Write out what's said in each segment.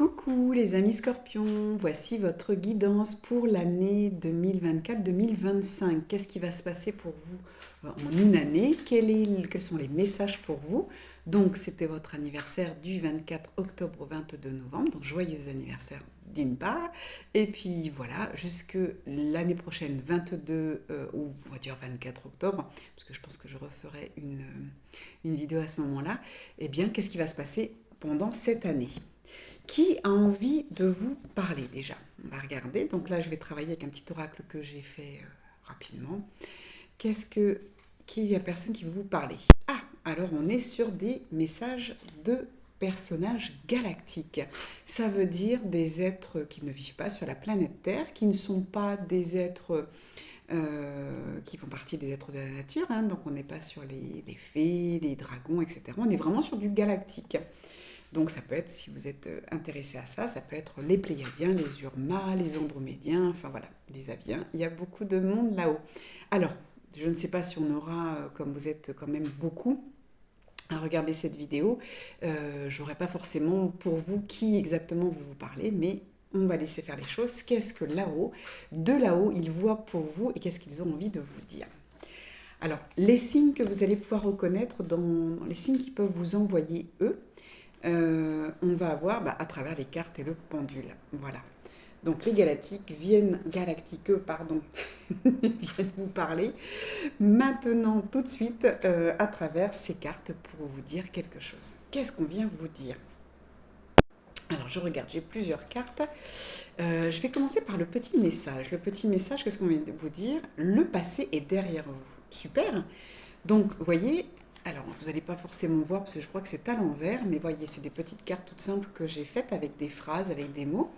Coucou les amis scorpions, voici votre guidance pour l'année 2024-2025. Qu'est-ce qui va se passer pour vous en une année? Quels sont les messages pour vous? Donc c'était votre anniversaire du 24 octobre au 22 novembre, donc joyeux anniversaire d'une part. Et puis voilà, jusque l'année prochaine, 22 ou on va dire 24 octobre, parce que je pense que je referai une vidéo à ce moment-là. Eh bien, qu'est-ce qui va se passer pendant cette année? Qui a envie de vous parler déjà? On va regarder. Donc là, je vais travailler avec un petit oracle que j'ai fait rapidement. Qui est la personne qui veut vous parler? Ah, alors on est sur des messages de personnages galactiques. Ça veut dire des êtres qui ne vivent pas sur la planète Terre, qui ne sont pas des êtres qui font partie des êtres de la nature. Hein. Donc on n'est pas sur les fées, les dragons, etc. On est vraiment sur du galactique. Donc ça peut être, si vous êtes intéressé à ça, ça peut être les Pléiadiens, les Urmas, les Andromédiens, enfin voilà, les Aviens. Il y a beaucoup de monde là-haut. Alors, je ne sais pas si on aura, comme vous êtes quand même beaucoup à regarder cette vidéo, j'aurai pas forcément pour vous qui exactement vous parlez, mais on va laisser faire les choses. Qu'est-ce que là-haut, de là-haut, ils voient pour vous et qu'est-ce qu'ils ont envie de vous dire? Alors, les signes que vous allez pouvoir reconnaître dans les signes qu'ils peuvent vous envoyer, eux, on va avoir à travers les cartes et le pendule. Voilà. Donc les galactiques viennent vous parler maintenant tout de suite à travers ces cartes pour vous dire quelque chose. Qu'est-ce qu'on vient vous dire? Alors je regarde, j'ai plusieurs cartes. Je vais commencer par le petit message. Le petit message, qu'est-ce qu'on vient de vous dire? Le passé est derrière vous. Super. Donc, vous voyez, alors vous n'allez pas forcément voir parce que je crois que c'est à l'envers, mais voyez, c'est des petites cartes toutes simples que j'ai faites avec des phrases, avec des mots.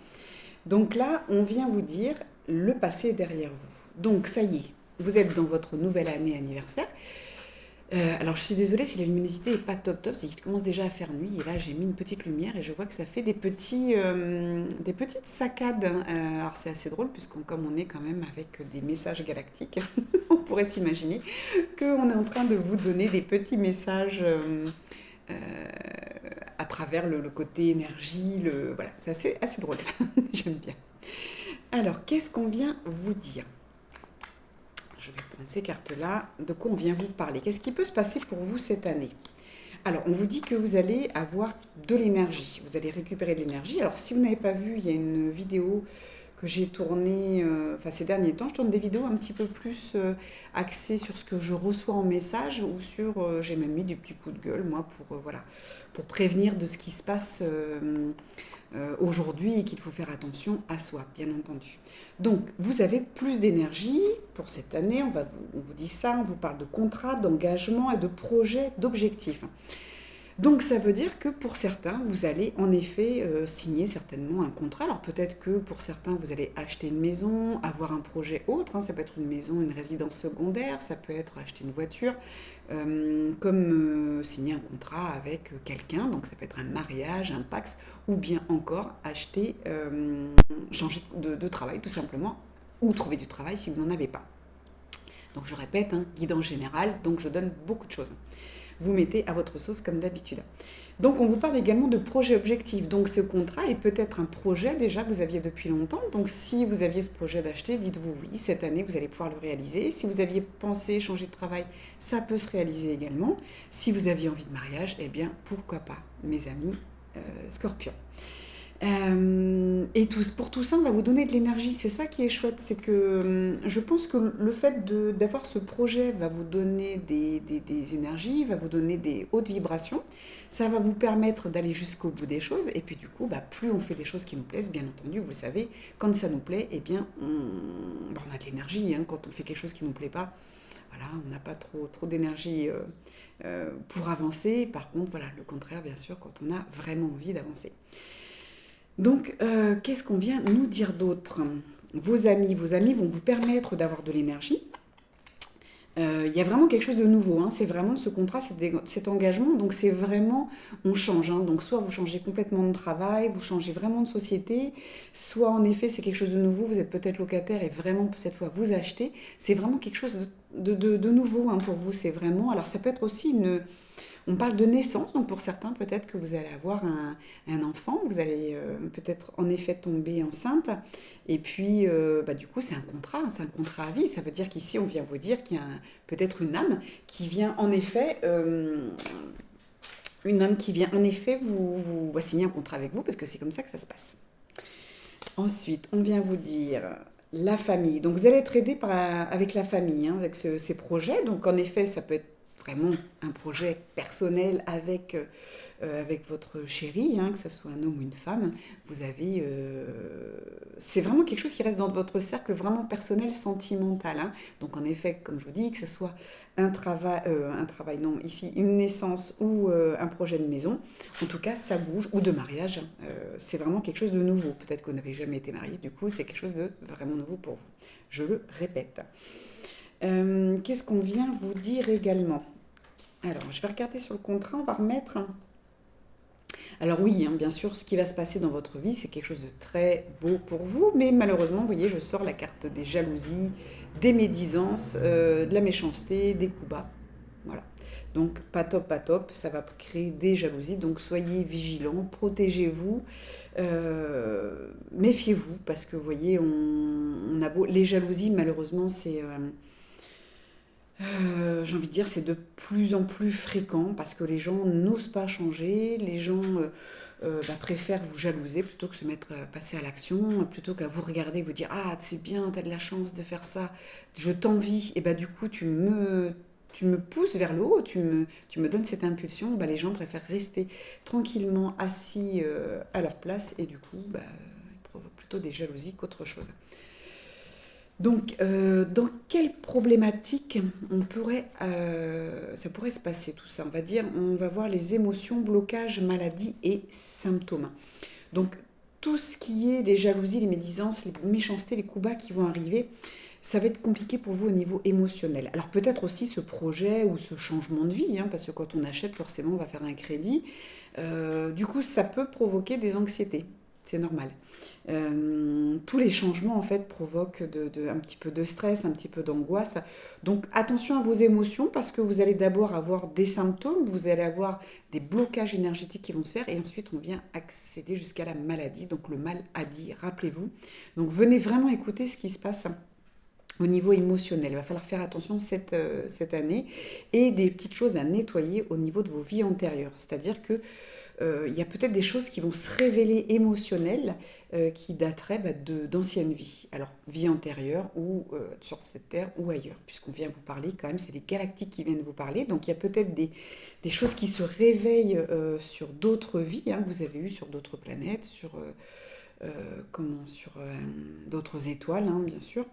Donc là, on vient vous dire, le passé est derrière vous. Donc, ça y est, vous êtes dans votre nouvelle année anniversaire. Alors, je suis désolée si la luminosité n'est pas top top, c'est qu'il commence déjà à faire nuit. Et là, j'ai mis une petite lumière et je vois que ça fait des petites saccades. Alors, c'est assez drôle comme on est quand même avec des messages galactiques, on pourrait s'imaginer qu'on est en train de vous donner des petits messages à travers le côté énergie. Voilà, c'est assez drôle. J'aime bien. Alors, qu'est-ce qu'on vient vous dire? Je vais prendre ces cartes-là. De quoi on vient vous parler? Qu'est-ce qui peut se passer pour vous cette année? Alors, on vous dit que vous allez avoir de l'énergie. Vous allez récupérer de l'énergie. Alors, si vous n'avez pas vu, il y a une vidéo que j'ai tournée ces derniers temps. Je tourne des vidéos un petit peu plus axées sur ce que je reçois en message ou sur... j'ai même mis des petits coups de gueule, moi, pour prévenir de ce qui se passe aujourd'hui et qu'il faut faire attention à soi, bien entendu. Donc, vous avez plus d'énergie pour cette année, on vous dit ça, on vous parle de contrats, d'engagement et de projets, d'objectifs. Donc, ça veut dire que pour certains, vous allez en effet signer certainement un contrat. Alors, peut-être que pour certains, vous allez acheter une maison, avoir un projet autre, hein, ça peut être une maison, une résidence secondaire, ça peut être acheter une voiture, signer un contrat avec quelqu'un, donc ça peut être un mariage, un Pacs, ou bien encore acheter, changer de travail tout simplement, ou trouver du travail si vous n'en avez pas. Donc je répète, hein, guidance générale, donc je donne beaucoup de choses. Vous mettez à votre sauce comme d'habitude. Donc on vous parle également de projet objectif. Donc ce contrat est peut-être un projet déjà que vous aviez depuis longtemps. Donc si vous aviez ce projet d'acheter, dites-vous oui, cette année vous allez pouvoir le réaliser. Si vous aviez pensé changer de travail, ça peut se réaliser également. Si vous aviez envie de mariage, eh bien pourquoi pas, mes amis scorpions. Et pour tout ça, on va vous donner de l'énergie. C'est ça qui est chouette, c'est que je pense que le fait d'avoir ce projet va vous donner des énergies, va vous donner des hautes vibrations. Ça va vous permettre d'aller jusqu'au bout des choses. Et puis du coup, plus on fait des choses qui nous plaisent, bien entendu, vous savez, quand ça nous plaît, eh bien, on a de l'énergie. Hein. Quand on fait quelque chose qui ne nous plaît pas, voilà, on n'a pas trop d'énergie pour avancer. Par contre, voilà, le contraire, bien sûr, quand on a vraiment envie d'avancer. Donc, qu'est-ce qu'on vient nous dire d'autre? Vos amis vont vous permettre d'avoir de l'énergie. Il y a vraiment quelque chose de nouveau, hein. C'est vraiment ce contrat, cet engagement, donc c'est vraiment, on change, hein. Donc soit vous changez complètement de travail, vous changez vraiment de société, soit en effet c'est quelque chose de nouveau, vous êtes peut-être locataire et vraiment cette fois vous achetez, c'est vraiment quelque chose de nouveau, hein, pour vous, c'est vraiment, alors ça peut être aussi On parle de naissance, donc pour certains, peut-être que vous allez avoir un enfant, vous allez peut-être en effet tomber enceinte, et puis bah, du coup c'est un contrat à vie, ça veut dire qu'ici on vient vous dire qu'il y a peut-être une âme qui vient en effet, signer un contrat avec vous, parce que c'est comme ça que ça se passe. Ensuite, on vient vous dire la famille. Donc, vous allez être aidé avec la famille, hein, avec ces projets. Donc, en effet, ça peut être vraiment un projet personnel avec votre chéri, hein, que ce soit un homme ou une femme. Vous avez, c'est vraiment quelque chose qui reste dans votre cercle vraiment personnel, sentimental, hein. Donc, en effet, comme je vous dis, que ce soit un travail, non, ici, une naissance ou un projet de maison, en tout cas, ça bouge, ou de mariage, hein. C'est vraiment quelque chose de nouveau. Peut-être que vous n'avez jamais été marié, du coup, c'est quelque chose de vraiment nouveau pour vous. Je le répète. Qu'est-ce qu'on vient vous dire également? Alors, je vais regarder sur le contrat, on va remettre. Alors oui, hein, bien sûr, ce qui va se passer dans votre vie, c'est quelque chose de très beau pour vous, mais malheureusement, vous voyez, je sors la carte des jalousies, des médisances, de la méchanceté, des coups bas. Voilà. Donc, pas top, ça va créer des jalousies, donc soyez vigilants, protégez-vous, méfiez-vous, parce que vous voyez, on a beau... Les jalousies, malheureusement, j'ai envie de dire, c'est de plus en plus fréquent parce que les gens n'osent pas changer, les gens préfèrent vous jalouser plutôt que se mettre à passer à l'action, plutôt qu'à vous regarder et vous dire ah c'est bien, t'as de la chance de faire ça, je t'envie, et bah du coup tu me pousses vers le haut, tu me donnes cette impulsion, bah, les gens préfèrent rester tranquillement assis à leur place et du coup bah, ils provoquent plutôt des jalousies qu'autre chose. Donc, dans quelle problématique ça pourrait se passer tout ça? On va dire, on va voir les émotions, blocages, maladies et symptômes. Donc, tout ce qui est les jalousies, les médisances, les méchancetés, les coups bas qui vont arriver, ça va être compliqué pour vous au niveau émotionnel. Alors peut-être aussi ce projet ou ce changement de vie, hein, parce que quand on achète, forcément, on va faire un crédit. Du coup, ça peut provoquer des anxiétés. C'est normal. Tous les changements en fait provoquent un petit peu de stress, un petit peu d'angoisse. Donc attention à vos émotions parce que vous allez d'abord avoir des symptômes, vous allez avoir des blocages énergétiques qui vont se faire et ensuite on vient accéder jusqu'à la maladie, donc le mal à dire, rappelez-vous. Donc venez vraiment écouter ce qui se passe au niveau émotionnel. Il va falloir faire attention cette année et des petites choses à nettoyer au niveau de vos vies antérieures. C'est-à-dire que il y a peut-être des choses qui vont se révéler émotionnelles qui dateraient d'anciennes vies. Alors, vie antérieure ou sur cette terre ou ailleurs, puisqu'on vient vous parler quand même, c'est les galactiques qui viennent vous parler. Donc, il y a peut-être des choses qui se réveillent sur d'autres vies hein, que vous avez eues sur d'autres planètes, sur d'autres étoiles, hein, bien sûr.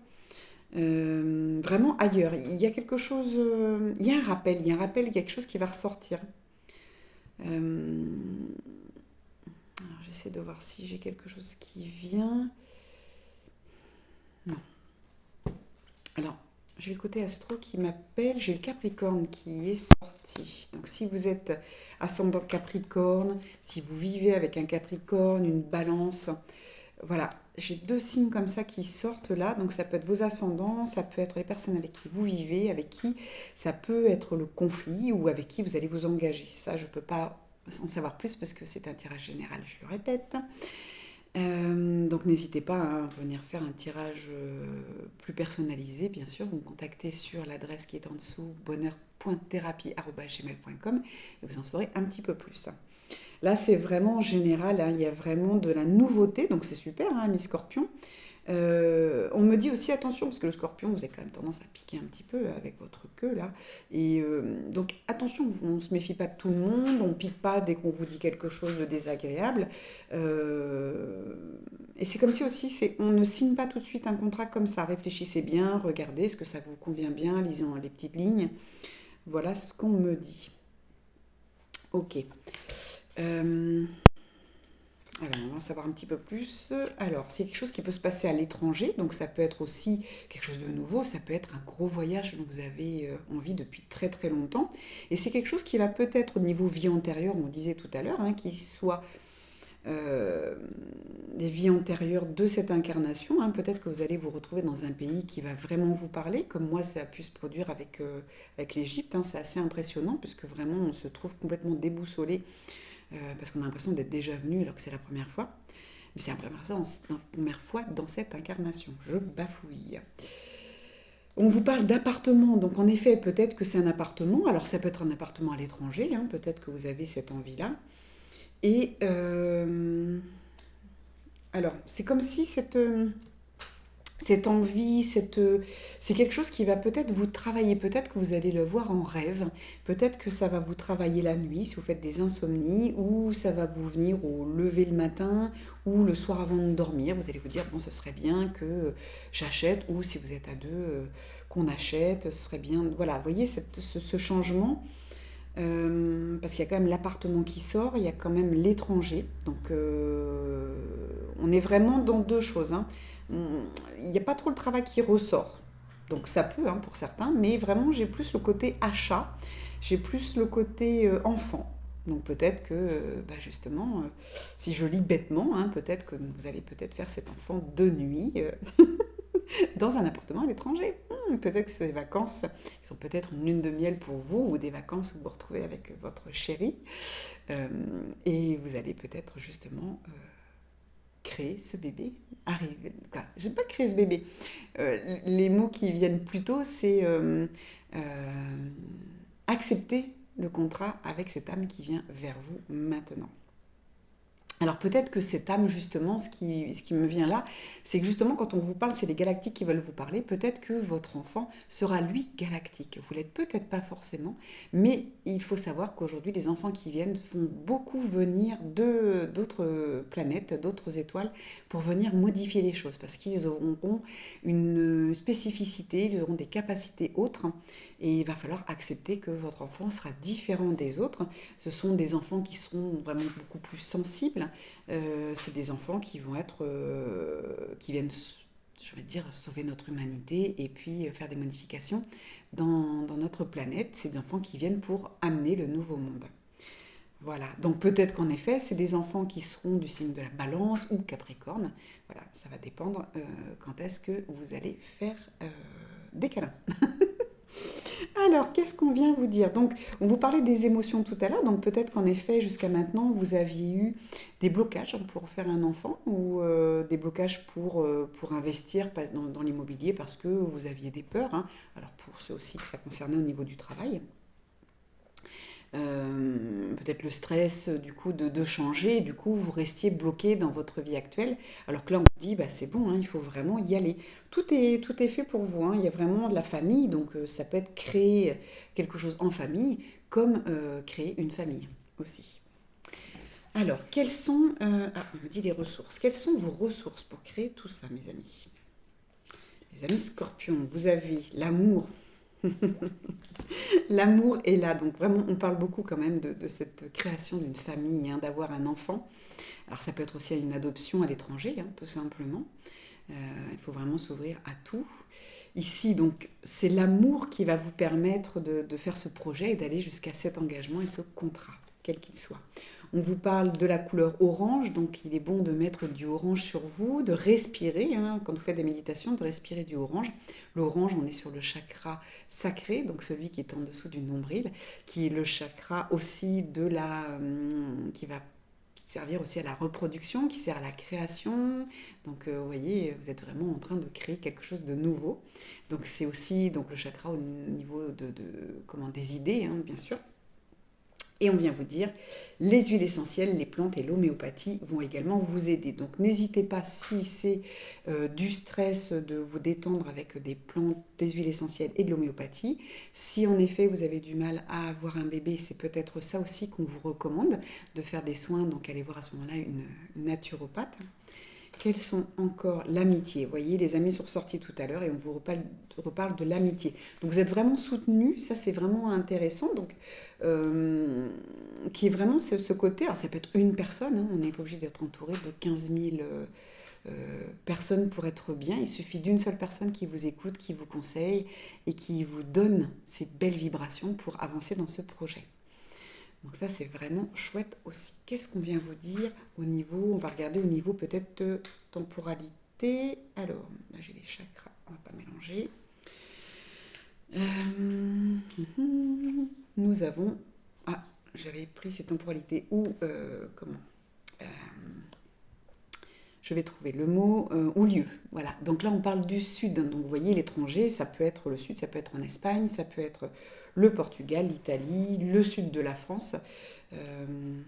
Vraiment ailleurs. Il y a quelque chose, il y a un rappel, il y a quelque chose qui va ressortir. Euh, alors j'essaie de voir si j'ai quelque chose qui vient. Non. Alors, j'ai le côté astro qui m'appelle. J'ai le Capricorne qui est sorti. Donc, si vous êtes ascendant Capricorne, si vous vivez avec un Capricorne, une Balance, voilà. J'ai deux signes comme ça qui sortent là. Donc, ça peut être vos ascendants, ça peut être les personnes avec qui vous vivez, avec qui ça peut être le conflit ou avec qui vous allez vous engager. Ça, je ne peux pas en savoir plus parce que c'est un tirage général, je le répète. Donc n'hésitez pas à venir faire un tirage plus personnalisé, bien sûr. Vous me contactez sur l'adresse qui est en dessous, bonheur.thérapie@gmail.com et vous en saurez un petit peu plus. Là, c'est vraiment général, hein, il y a vraiment de la nouveauté, donc c'est super, hein, mes scorpions. On me dit aussi attention, parce que le scorpion, vous avez quand même tendance à piquer un petit peu avec votre queue là. Et donc attention, on ne se méfie pas de tout le monde, on ne pique pas dès qu'on vous dit quelque chose de désagréable. Et c'est comme si aussi, on ne signe pas tout de suite un contrat comme ça. Réfléchissez bien, regardez, est-ce que ça vous convient bien, lisez les petites lignes. Voilà ce qu'on me dit. Ok. Alors, on va en savoir un petit peu plus. Alors, c'est quelque chose qui peut se passer à l'étranger, donc ça peut être aussi quelque chose de nouveau, ça peut être un gros voyage dont vous avez envie depuis très très longtemps. Et c'est quelque chose qui va peut-être au niveau vie antérieure, on disait tout à l'heure, hein, qui soit euh, des vies antérieures de cette incarnation, hein. Peut-être que vous allez vous retrouver dans un pays qui va vraiment vous parler, comme moi ça a pu se produire avec l'Égypte, hein. C'est assez impressionnant puisque vraiment on se trouve complètement déboussolé parce qu'on a l'impression d'être déjà venu alors que c'est la première fois. Mais c'est la première fois dans cette incarnation. Je bafouille. On vous parle d'appartement, donc en effet, peut-être que c'est un appartement. Alors ça peut être un appartement à l'étranger, hein, peut-être que vous avez cette envie-là. Et alors, c'est comme si cette envie, c'est quelque chose qui va peut-être vous travailler, peut-être que vous allez le voir en rêve, peut-être que ça va vous travailler la nuit si vous faites des insomnies, ou ça va vous venir au lever le matin, ou le soir avant de dormir, vous allez vous dire, bon, ce serait bien que j'achète, ou si vous êtes à deux, qu'on achète, ce serait bien, voilà, vous voyez ce changement, parce qu'il y a quand même l'appartement qui sort, il y a quand même l'étranger. Donc on est vraiment dans deux choses, hein. Il n'y a pas trop le travail qui ressort. Donc ça peut, hein, pour certains, mais vraiment j'ai plus le côté achat, j'ai plus le côté enfant. Donc peut-être que, justement, si je lis bêtement, hein, peut-être que vous allez peut-être faire cet enfant de nuit dans un appartement à l'étranger. Peut-être que ces vacances sont peut-être une lune de miel pour vous ou des vacances où vous vous retrouvez avec votre chéri et vous allez peut-être justement créer ce bébé. Arriver, enfin, je n'ai pas créé ce bébé. Les mots qui viennent plus tôt, c'est accepter le contrat avec cette âme qui vient vers vous maintenant. Alors peut-être que cette âme, justement, ce qui me vient là, c'est que justement quand on vous parle, c'est les galactiques qui veulent vous parler, peut-être que votre enfant sera lui galactique. Vous l'êtes peut-être pas forcément, mais il faut savoir qu'aujourd'hui, les enfants qui viennent font beaucoup venir d'autres planètes, d'autres étoiles, pour venir modifier les choses, parce qu'ils auront une spécificité, ils auront des capacités autres, et il va falloir accepter que votre enfant sera différent des autres. Ce sont des enfants qui seront vraiment beaucoup plus sensibles. C'est des enfants qui vont être, qui viennent, je vais dire, sauver notre humanité et puis faire des modifications dans notre planète. C'est des enfants qui viennent pour amener le nouveau monde. Voilà, donc peut-être qu'en effet, c'est des enfants qui seront du signe de la Balance ou Capricorne. Voilà, ça va dépendre quand est-ce que vous allez faire des câlins. Alors, qu'est-ce qu'on vient vous dire? Donc, on vous parlait des émotions tout à l'heure, donc peut-être qu'en effet, jusqu'à maintenant, vous aviez eu des blocages pour faire un enfant ou des blocages pour investir dans l'immobilier parce que vous aviez des peurs, hein. Alors, pour ceux aussi que ça concernait au niveau du travail. Peut-être le stress du coup de changer, et du coup vous restiez bloqué dans votre vie actuelle, alors que là on vous dit bah, c'est bon, hein, il faut vraiment y aller. Tout est fait pour vous, hein. Il y a vraiment de la famille, donc ça peut être créer quelque chose en famille, comme créer une famille aussi. Alors, on me dit les ressources. Quelles sont vos ressources pour créer tout ça, mes amis? Les amis scorpions, vous avez l'amour. L'amour est là, donc vraiment on parle beaucoup quand même de cette création d'une famille, hein, d'avoir un enfant. Alors ça peut être aussi une adoption à l'étranger, hein, tout simplement. Il faut vraiment s'ouvrir à tout. Ici, donc, c'est l'amour qui va vous permettre de faire ce projet et d'aller jusqu'à cet engagement et ce contrat, quel qu'il soit. On vous parle de la couleur orange, donc il est bon de mettre du orange sur vous, de respirer, hein, quand vous faites des méditations, de respirer du orange. L'orange, on est sur le chakra sacré, donc celui qui est en dessous du nombril, qui est le chakra aussi qui va servir aussi à la reproduction, qui sert à la création. Donc vous voyez, vous êtes vraiment en train de créer quelque chose de nouveau. Donc c'est aussi donc, le chakra au niveau des idées, hein, bien sûr. Et on vient vous dire, les huiles essentielles, les plantes et l'homéopathie vont également vous aider. Donc n'hésitez pas, si c'est du stress, de vous détendre avec des plantes, des huiles essentielles et de l'homéopathie. Si en effet vous avez du mal à avoir un bébé, c'est peut-être ça aussi qu'on vous recommande, de faire des soins. Donc allez voir à ce moment-là une naturopathe. Quels sont encore l'amitié? Vous voyez, les amis sont ressortis tout à l'heure et on vous reparle de l'amitié. Donc vous êtes vraiment soutenu, ça c'est vraiment intéressant. Donc, qui est vraiment ce côté, alors ça peut être une personne, hein, on n'est pas obligé d'être entouré de 15 000 personnes pour être bien. Il suffit d'une seule personne qui vous écoute, qui vous conseille et qui vous donne ces belles vibrations pour avancer dans ce projet. Donc ça, c'est vraiment chouette aussi. Qu'est-ce qu'on vient vous dire au niveau, on va regarder au niveau peut-être de temporalité. Alors, là j'ai les chakras, on va pas mélanger. Nous avons, ah, j'avais pris ces temporalités ou, comment euh, je vais trouver le mot, ou lieu. Voilà, donc là on parle du sud. Donc vous voyez, l'étranger, ça peut être le sud, ça peut être en Espagne, ça peut être le Portugal, l'Italie, le sud de la France. Euh,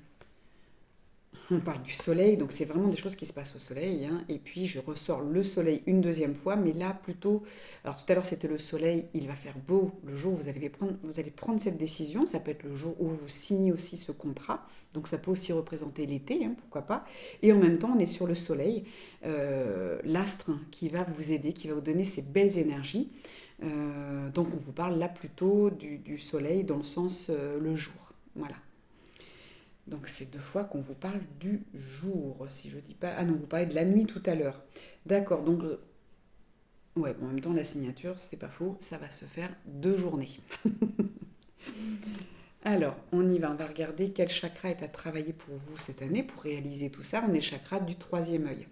on parle du soleil, donc c'est vraiment des choses qui se passent au soleil, hein. Et puis je ressors le soleil une deuxième fois, mais là plutôt, alors tout à l'heure c'était le soleil, il va faire beau le jour où vous allez prendre cette décision, ça peut être le jour où vous signez aussi ce contrat, donc ça peut aussi représenter l'été, hein, pourquoi pas. Et en même temps on est sur le soleil, l'astre qui va vous aider, qui va vous donner ces belles énergies. Donc on vous parle là plutôt du soleil dans le sens le jour, voilà. Donc c'est deux fois qu'on vous parle du jour, si je dis pas... Ah non, vous parlez de la nuit tout à l'heure. D'accord, donc... Ouais, en même temps, la signature, c'est pas faux, ça va se faire 2 journées. Alors, on y va, on va regarder quel chakra est à travailler pour vous cette année pour réaliser tout ça. On est chakra du troisième œil.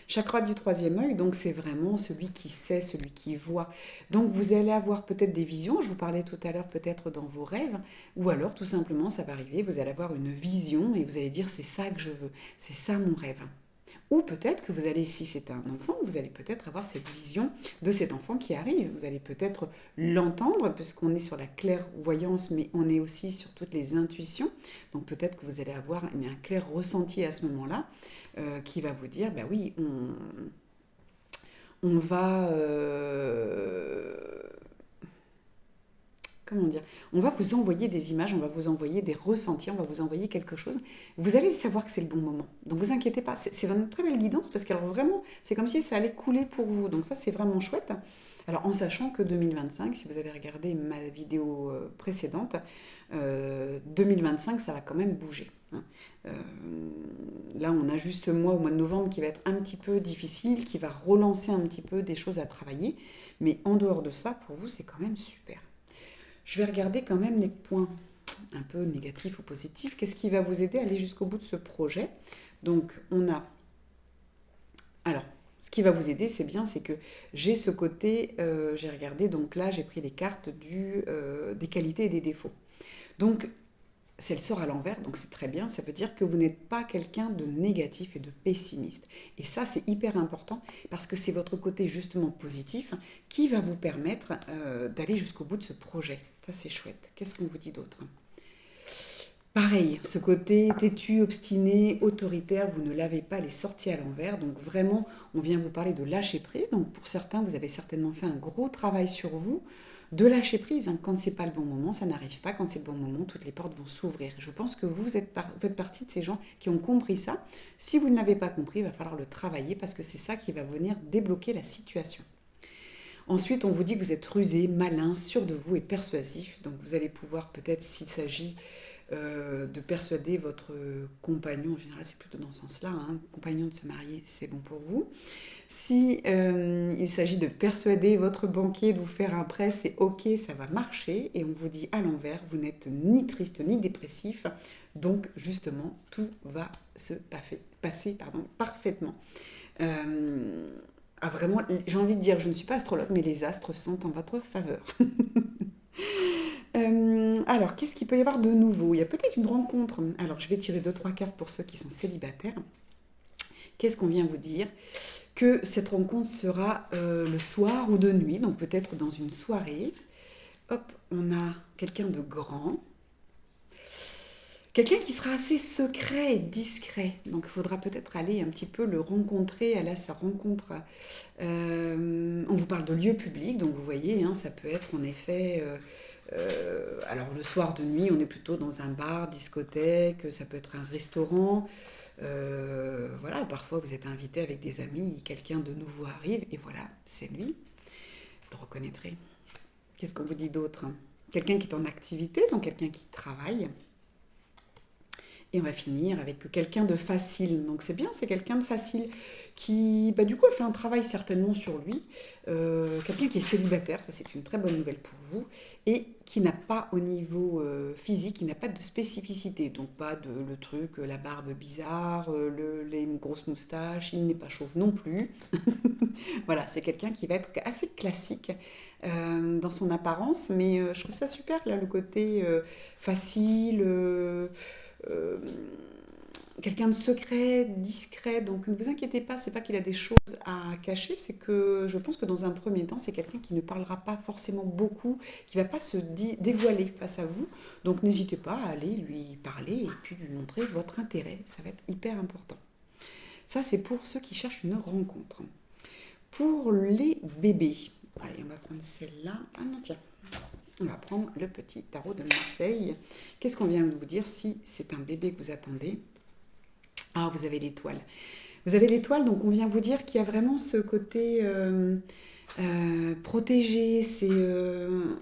Chakra du troisième œil, donc c'est vraiment celui qui sait, celui qui voit. Donc vous allez avoir peut-être des visions, je vous parlais tout à l'heure peut-être dans vos rêves, ou alors tout simplement ça va arriver, vous allez avoir une vision et vous allez dire c'est ça que je veux, c'est ça mon rêve. Ou peut-être que vous allez, si c'est un enfant, vous allez peut-être avoir cette vision de cet enfant qui arrive. Vous allez peut-être l'entendre, puisqu'on est sur la clairvoyance, mais on est aussi sur toutes les intuitions. Donc peut-être que vous allez avoir un clair ressenti à ce moment-là, qui va vous dire, bah oui, on va... comment dire, on va vous envoyer des images, on va vous envoyer des ressentis, on va vous envoyer quelque chose. Vous allez savoir que c'est le bon moment. Donc vous inquiétez pas, c'est une très belle guidance parce que vraiment, c'est comme si ça allait couler pour vous. Donc ça, c'est vraiment chouette. Alors en sachant que 2025, si vous avez regardé ma vidéo précédente, 2025, ça va quand même bouger, hein. Euh, Là, on a juste ce mois au mois de novembre qui va être un petit peu difficile, qui va relancer un petit peu des choses à travailler. Mais en dehors de ça, pour vous, c'est quand même super. Je vais regarder quand même les points un peu négatifs ou positifs. Qu'est-ce qui va vous aider à aller jusqu'au bout de ce projet? Donc, on a... Alors, ce qui va vous aider, c'est bien, c'est que j'ai ce côté, j'ai regardé, donc là, j'ai pris les cartes des qualités et des défauts. Donc, si elle sort à l'envers, donc c'est très bien, ça veut dire que vous n'êtes pas quelqu'un de négatif et de pessimiste. Et ça, c'est hyper important parce que c'est votre côté justement positif qui va vous permettre d'aller jusqu'au bout de ce projet. Ça, c'est chouette. Qu'est-ce qu'on vous dit d'autre? Pareil, ce côté têtu, obstiné, autoritaire, vous ne l'avez pas les sorties à l'envers. Donc vraiment, on vient vous parler de lâcher prise. Donc pour certains, vous avez certainement fait un gros travail sur vous, de lâcher prise, hein. Quand c'est pas le bon moment, ça n'arrive pas. Quand c'est le bon moment, toutes les portes vont s'ouvrir. Je pense que vous faites partie de ces gens qui ont compris ça. Si vous ne l'avez pas compris, il va falloir le travailler parce que c'est ça qui va venir débloquer la situation. Ensuite, on vous dit que vous êtes rusé, malin, sûr de vous et persuasif. Donc vous allez pouvoir peut-être, s'il s'agit de persuader votre compagnon, en général c'est plutôt dans ce sens-là, hein, compagnon de se marier, c'est bon pour vous. Si il s'agit de persuader votre banquier de vous faire un prêt, c'est ok, ça va marcher. Et on vous dit à l'envers, vous n'êtes ni triste ni dépressif. Donc justement, tout va se passer parfaitement. Vraiment, j'ai envie de dire, je ne suis pas astrologue, mais les astres sont en votre faveur. Alors, qu'est-ce qu'il peut y avoir de nouveau? Il y a peut-être une rencontre. Alors, je vais tirer deux, trois cartes pour ceux qui sont célibataires. Qu'est-ce qu'on vient vous dire? Que cette rencontre sera le soir ou de nuit, donc peut-être dans une soirée. Hop, on a quelqu'un de grand. Quelqu'un qui sera assez secret et discret. Donc il faudra peut-être aller un petit peu le rencontrer, aller à sa rencontre. On vous parle de lieu public, donc vous voyez, hein, ça peut être en effet... alors le soir de nuit, on est plutôt dans un bar, discothèque, ça peut être un restaurant. Voilà, parfois vous êtes invité avec des amis, quelqu'un de nouveau arrive, et voilà, c'est lui. Vous le reconnaîtrez. Qu'est-ce qu'on vous dit d'autre? Quelqu'un qui est en activité, donc quelqu'un qui travaille. Et on va finir avec quelqu'un de facile. Donc c'est bien, c'est quelqu'un de facile qui, bah, du coup, a fait un travail certainement sur lui. Quelqu'un qui est célibataire, ça c'est une très bonne nouvelle pour vous. Et qui n'a pas au niveau physique, qui n'a pas de spécificité. Donc pas de le truc, la barbe bizarre, les grosses moustaches, il n'est pas chauve non plus. Voilà, c'est quelqu'un qui va être assez classique dans son apparence, mais je trouve ça super là, le côté facile, euh, quelqu'un de secret, discret. Donc ne vous inquiétez pas, c'est pas qu'il a des choses à cacher, c'est que je pense que dans un premier temps, c'est quelqu'un qui ne parlera pas forcément beaucoup, qui va pas se dévoiler face à vous. Donc n'hésitez pas à aller lui parler et puis lui montrer votre intérêt. Ça va être hyper important. Ça, c'est pour ceux qui cherchent une rencontre. Pour les bébés, allez, on va prendre celle-là. Ah non, tiens, on va prendre le petit tarot de Marseille. Qu'est-ce qu'on vient de vous dire si c'est un bébé que vous attendez? Ah, vous avez l'étoile. Vous avez l'étoile, donc on vient vous dire qu'il y a vraiment ce côté protégé.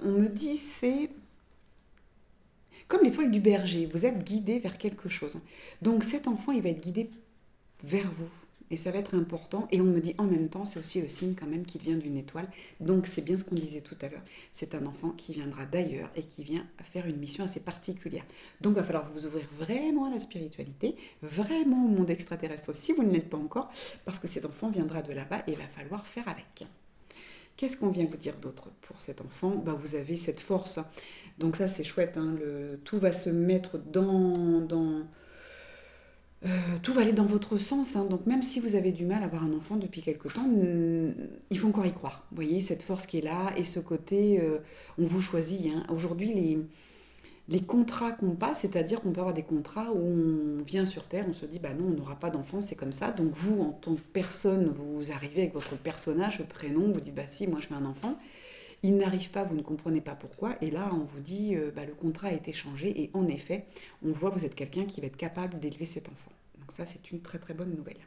On me dit, c'est comme l'étoile du berger. Vous êtes guidé vers quelque chose. Donc cet enfant, il va être guidé vers vous. Et ça va être important. Et on me dit en même temps, c'est aussi le signe quand même qu'il vient d'une étoile. Donc c'est bien ce qu'on disait tout à l'heure. C'est un enfant qui viendra d'ailleurs et qui vient faire une mission assez particulière. Donc il va falloir vous ouvrir vraiment à la spiritualité, vraiment au monde extraterrestre si vous ne l'êtes pas encore, parce que cet enfant viendra de là-bas et il va falloir faire avec. Qu'est-ce qu'on vient vous dire d'autre pour cet enfant? Bah, vous avez cette force. Donc ça c'est chouette, hein, tout va se mettre tout va aller dans votre sens, hein. Donc même si vous avez du mal à avoir un enfant depuis quelque temps, il faut encore y croire. Vous voyez, cette force qui est là et ce côté, on vous choisit, hein. Aujourd'hui, les contrats qu'on passe, c'est-à-dire qu'on peut avoir des contrats où on vient sur Terre, on se dit, bah non, on n'aura pas d'enfant, c'est comme ça. Donc vous, en tant que personne, vous arrivez avec votre personnage, le prénom, vous dites, bah si, moi je veux un enfant. Il n'arrive pas, vous ne comprenez pas pourquoi. Et là, on vous dit, bah, le contrat a été changé. Et en effet, on voit que vous êtes quelqu'un qui va être capable d'élever cet enfant. Donc ça, c'est une très très bonne nouvelle.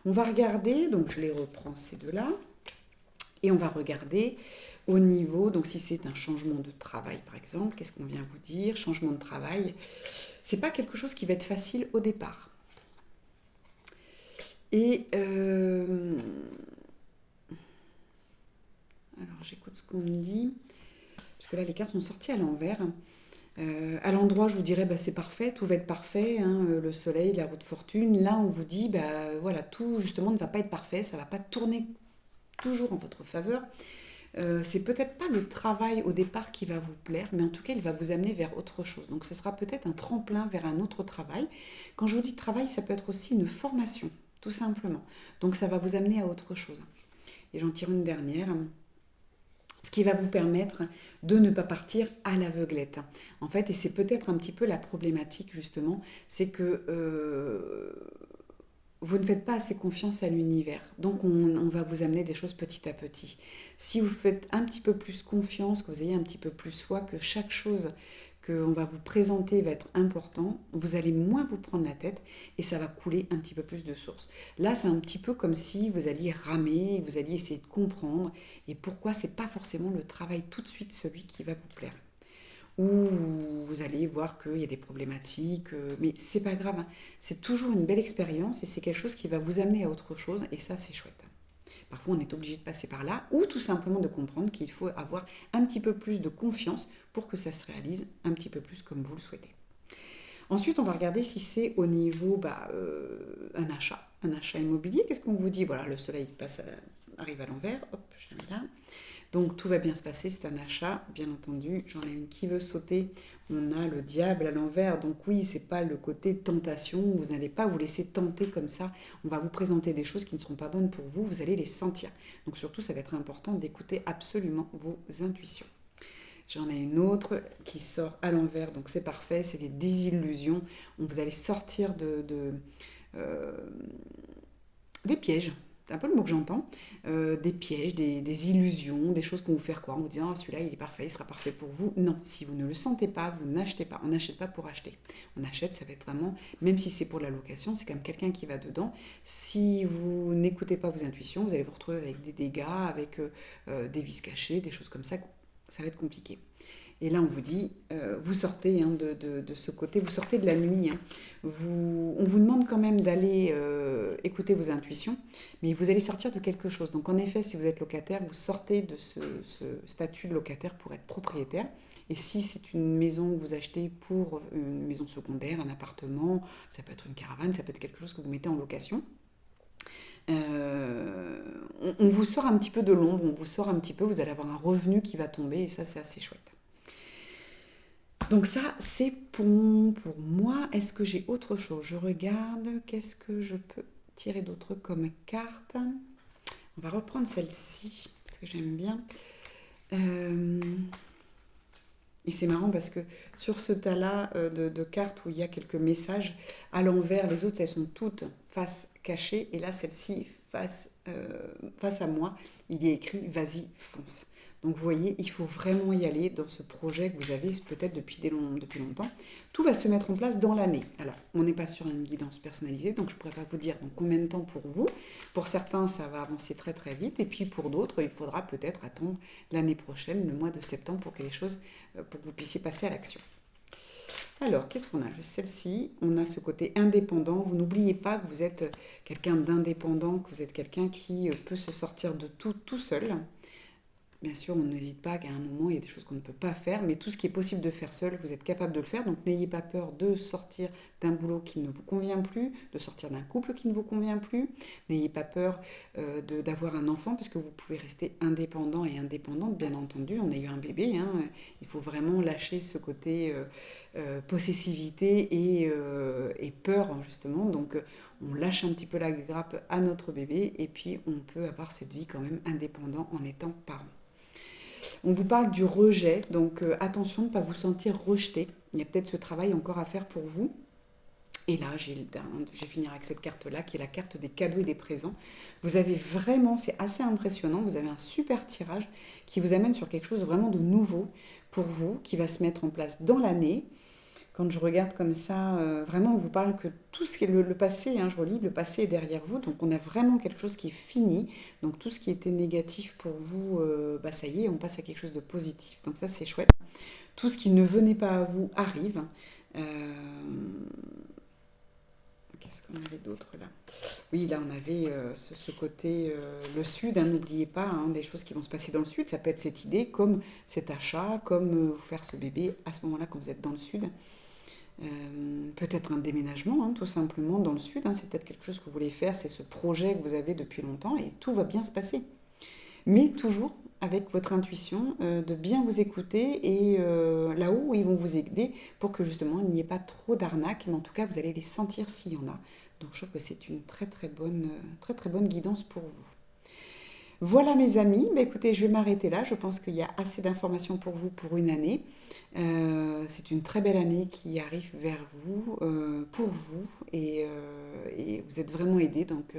On va regarder, donc je les reprends ces deux-là. Et on va regarder au niveau, donc si c'est un changement de travail par exemple, qu'est-ce qu'on vient vous dire? Changement de travail, c'est pas quelque chose qui va être facile au départ. Et alors j'écoute ce qu'on me dit, parce que là les cartes sont sorties à l'envers. À l'endroit, je vous dirais, bah, c'est parfait, tout va être parfait, hein, le soleil, la roue de fortune. Là, on vous dit, bah, voilà, tout justement ne va pas être parfait, ça ne va pas tourner toujours en votre faveur. C'est peut-être pas le travail au départ qui va vous plaire, mais en tout cas, il va vous amener vers autre chose. Donc, ce sera peut-être un tremplin vers un autre travail. Quand je vous dis travail, ça peut être aussi une formation, tout simplement. Donc, ça va vous amener à autre chose. Et j'en tire une dernière, ce qui va vous permettre de ne pas partir à l'aveuglette. En fait, et c'est peut-être un petit peu la problématique, justement, c'est que vous ne faites pas assez confiance à l'univers. Donc on va vous amener des choses petit à petit. Si vous faites un petit peu plus confiance, que vous ayez un petit peu plus foi, que chaque chose qu'on va vous présenter va être important, vous allez moins vous prendre la tête et ça va couler un petit peu plus de sources. Là, c'est un petit peu comme si vous alliez ramer, vous alliez essayer de comprendre et pourquoi c'est pas forcément le travail tout de suite celui qui va vous plaire. Ou vous allez voir qu'il y a des problématiques, mais c'est pas grave, hein. C'est toujours une belle expérience et c'est quelque chose qui va vous amener à autre chose et ça c'est chouette. Parfois on est obligé de passer par là ou tout simplement de comprendre qu'il faut avoir un petit peu plus de confiance pour que ça se réalise un petit peu plus comme vous le souhaitez. Ensuite on va regarder si c'est au niveau un achat immobilier. Qu'est-ce qu'on vous dit? Voilà, le soleil arrive à l'envers, hop, je viens là. Donc tout va bien se passer, c'est un achat, bien entendu. J'en ai une qui veut sauter. On a le diable à l'envers. Donc oui, c'est pas le côté tentation. Vous n'allez pas vous laisser tenter comme ça. On va vous présenter des choses qui ne seront pas bonnes pour vous. Vous allez les sentir. Donc surtout, ça va être important d'écouter absolument vos intuitions. J'en ai une autre qui sort à l'envers. Donc c'est parfait, c'est des désillusions. Vous allez sortir euh, des pièges. C'est un peu le mot que j'entends, des pièges, des illusions, des choses qu'on vous fait croire en vous disant ah, celui-là il est parfait, il sera parfait pour vous. Non, si vous ne le sentez pas, vous n'achetez pas. On n'achète pas pour acheter. On achète, ça va être vraiment, même si c'est pour la location, c'est quand même quelqu'un qui va dedans. Si vous n'écoutez pas vos intuitions, vous allez vous retrouver avec des dégâts, avec des vices cachés, des choses comme ça. Ça va être compliqué. Et là, on vous dit, vous sortez hein, de ce côté, vous sortez de la nuit. Hein. On vous demande quand même d'aller écouter vos intuitions, mais vous allez sortir de quelque chose. Donc en effet, si vous êtes locataire, vous sortez de ce statut de locataire pour être propriétaire. Et si c'est une maison que vous achetez pour une maison secondaire, un appartement, ça peut être une caravane, ça peut être quelque chose que vous mettez en location. On vous sort un petit peu de l'ombre, on vous sort un petit peu, vous allez avoir un revenu qui va tomber et ça c'est assez chouette. Donc ça c'est pour moi. Est-ce que j'ai autre chose? Je regarde, qu'est-ce que je peux tirer d'autre comme carte? On va reprendre celle-ci parce que j'aime bien. Et c'est marrant parce que sur ce tas-là de cartes où il y a quelques messages, à l'envers, les autres, elles sont toutes face cachée. Et là, celle-ci, face à moi, il y a écrit «Vas-y, fonce». Donc vous voyez, il faut vraiment y aller dans ce projet que vous avez peut-être depuis longtemps. Tout va se mettre en place dans l'année. Alors, on n'est pas sur une guidance personnalisée, donc je ne pourrais pas vous dire dans combien de temps pour vous. Pour certains, ça va avancer très très vite. Et puis pour d'autres, il faudra peut-être attendre l'année prochaine, le mois de septembre, pour que les choses, pour que vous puissiez passer à l'action. Alors, qu'est-ce qu'on a? Celle-ci, on a ce côté indépendant. Vous n'oubliez pas que vous êtes quelqu'un d'indépendant, que vous êtes quelqu'un qui peut se sortir de tout seul. Bien sûr, on n'hésite pas qu'à un moment, il y a des choses qu'on ne peut pas faire, mais tout ce qui est possible de faire seul, vous êtes capable de le faire. Donc n'ayez pas peur de sortir d'un boulot qui ne vous convient plus, de sortir d'un couple qui ne vous convient plus. N'ayez pas peur d'avoir un enfant, parce que vous pouvez rester indépendant et indépendante, bien entendu, en ayant un bébé. Hein. Il faut vraiment lâcher ce côté possessivité et peur, justement. Donc on lâche un petit peu la grappe à notre bébé, et puis on peut avoir cette vie quand même indépendant en étant parent. On vous parle du rejet, donc attention de ne pas vous sentir rejeté. Il y a peut-être ce travail encore à faire pour vous. Et là, je vais finir avec cette carte-là, qui est la carte des cadeaux et des présents. Vous avez vraiment, c'est assez impressionnant, vous avez un super tirage qui vous amène sur quelque chose vraiment de nouveau pour vous, qui va se mettre en place dans l'année. Quand je regarde comme ça, vraiment, on vous parle que tout ce qui est le passé, hein, je relis, le passé est derrière vous. Donc, on a vraiment quelque chose qui est fini. Donc, tout ce qui était négatif pour vous, bah, ça y est, on passe à quelque chose de positif. Donc, ça, c'est chouette. Tout ce qui ne venait pas à vous arrive. Qu'est-ce qu'on avait d'autre là? Oui, là, on avait ce côté, le sud, hein, n'oubliez pas, hein, des choses qui vont se passer dans le sud. Ça peut être cette idée, comme cet achat, comme vous faire ce bébé à ce moment-là quand vous êtes dans le sud. Peut-être un déménagement, hein, tout simplement, dans le sud. Hein, c'est peut-être quelque chose que vous voulez faire, c'est ce projet que vous avez depuis longtemps et tout va bien se passer. Mais toujours avec votre intuition, de bien vous écouter et là-haut, ils vont vous aider pour que justement il n'y ait pas trop d'arnaques, mais en tout cas, vous allez les sentir s'il y en a. Donc je trouve que c'est une très très bonne guidance pour vous. Voilà mes amis, bah, écoutez, je vais m'arrêter là. Je pense qu'il y a assez d'informations pour vous pour une année. C'est une très belle année qui arrive vers vous, pour vous, et vous êtes vraiment aidés. Donc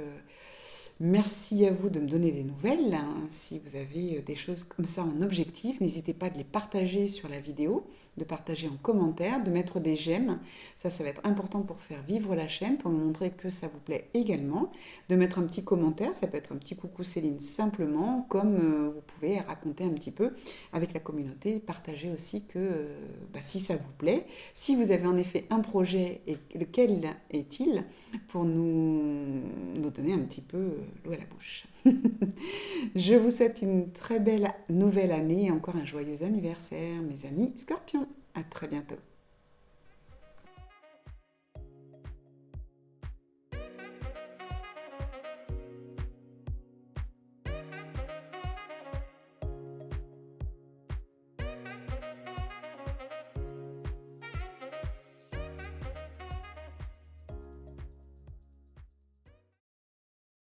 merci à vous de me donner des nouvelles. Hein. Si vous avez des choses comme ça en objectif, n'hésitez pas de les partager sur la vidéo, de partager en commentaire, de mettre des j'aime. Ça va être important pour faire vivre la chaîne, pour me montrer que ça vous plaît également. De mettre un petit commentaire, ça peut être un petit coucou Céline simplement, comme vous pouvez raconter un petit peu avec la communauté, partager aussi que bah, si ça vous plaît, si vous avez en effet un projet, et lequel est-il, pour nous donner un petit peu l'eau à la bouche. Je vous souhaite une très belle nouvelle année et encore un joyeux anniversaire, mes amis Scorpions. À très bientôt.